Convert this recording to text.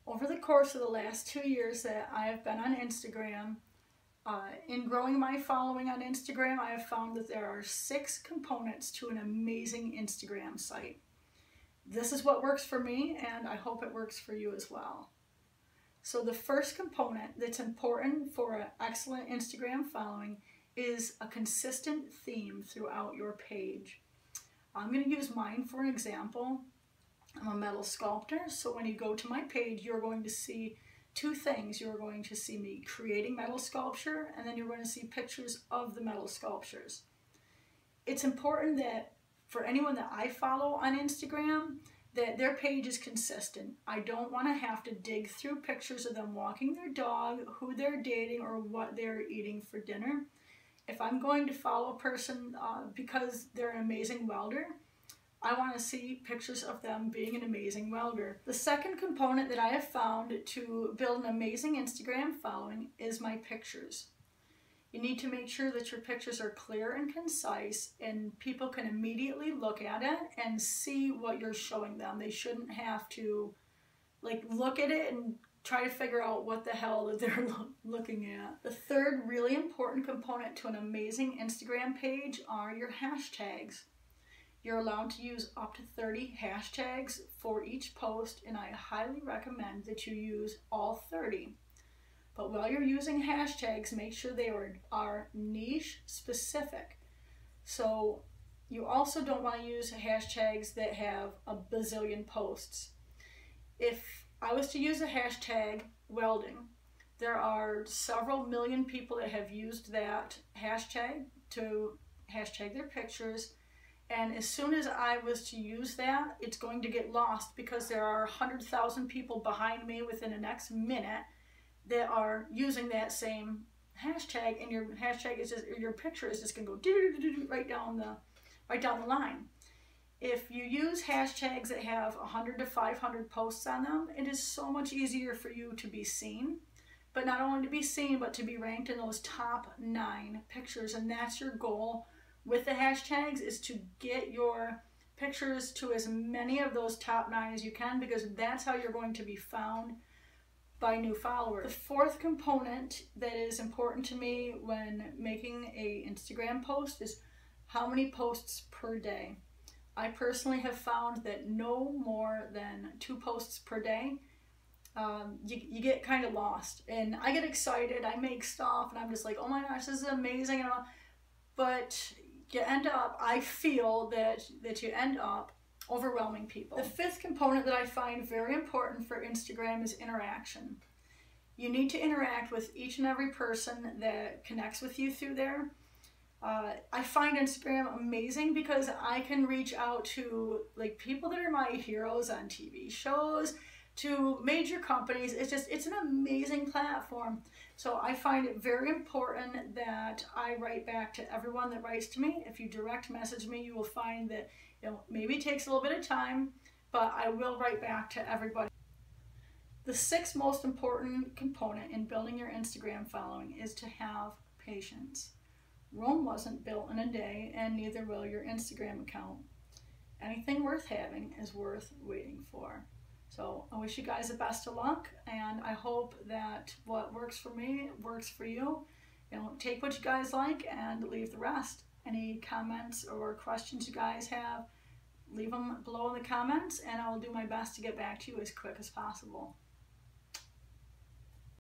Over the course of the last 2 years that I have been on Instagram, in growing my following on Instagram, I have found that there are 6 components to an amazing Instagram site. This is what works for me, and I hope it works for you as well. So the first component that's important for an excellent Instagram following is a consistent theme throughout your page. I'm going to use mine for an example. I'm a metal sculptor, so when you go to my page, you're going to see 2 things. You're going to see me creating metal sculpture, and then you're going to see pictures of the metal sculptures. It's important that for anyone that I follow on Instagram, that their page is consistent. I don't want to have to dig through pictures of them walking their dog, who they're dating, or what they're eating for dinner. If I'm going to follow a person because they're an amazing welder, I want to see pictures of them being an amazing welder. The second component that I have found to build an amazing Instagram following is my pictures. You need to make sure that your pictures are clear and concise and people can immediately look at it and see what you're showing them. They shouldn't have to look at it and try to figure out what the hell that they're looking at. The third really important component to an amazing Instagram page are your hashtags. You're allowed to use up to 30 hashtags for each post, and I highly recommend that you use all 30. But while you're using hashtags, make sure they are niche specific. So you also don't want to use hashtags that have a bazillion posts. If I was to use a hashtag welding, there are several million people that have used that hashtag to hashtag their pictures. And as soon as I was to use that, it's going to get lost because there are 100,000 people behind me within the next minute that are using that same hashtag, and your hashtag is just, your picture is just going to go right down the line. If you use hashtags that have 100 to 500 posts on them, it is so much easier for you to be seen. But not only to be seen, but to be ranked in those top 9 pictures, and that's your goal with the hashtags, is to get your pictures to as many of those top 9 as you can, because that's how you're going to be found by new followers. The fourth component that is important to me when making a Instagram post is how many posts per day. I personally have found that no more than 2 posts per day, you get kind of lost. And I get excited, I make stuff, and I'm just like, oh my gosh, this is amazing, and all. But you end up, I feel that you end up overwhelming people. The fifth component that I find very important for Instagram is interaction. You need to interact with each and every person that connects with you through there. I find Instagram amazing because I can reach out to people that are my heroes on TV shows, to major companies. It's an amazing platform. So I find it very important that I write back to everyone that writes to me. If you direct message me, you will find that maybe it takes a little bit of time, but I will write back to everybody. The 6th most important component in building your Instagram following is to have patience. Rome wasn't built in a day, and neither will your Instagram account. Anything worth having is worth waiting for. So I wish you guys the best of luck, and I hope that what works for me works for you. Take what you guys like and leave the rest. Any comments or questions you guys have, leave them below in the comments, and I will do my best to get back to you as quick as possible.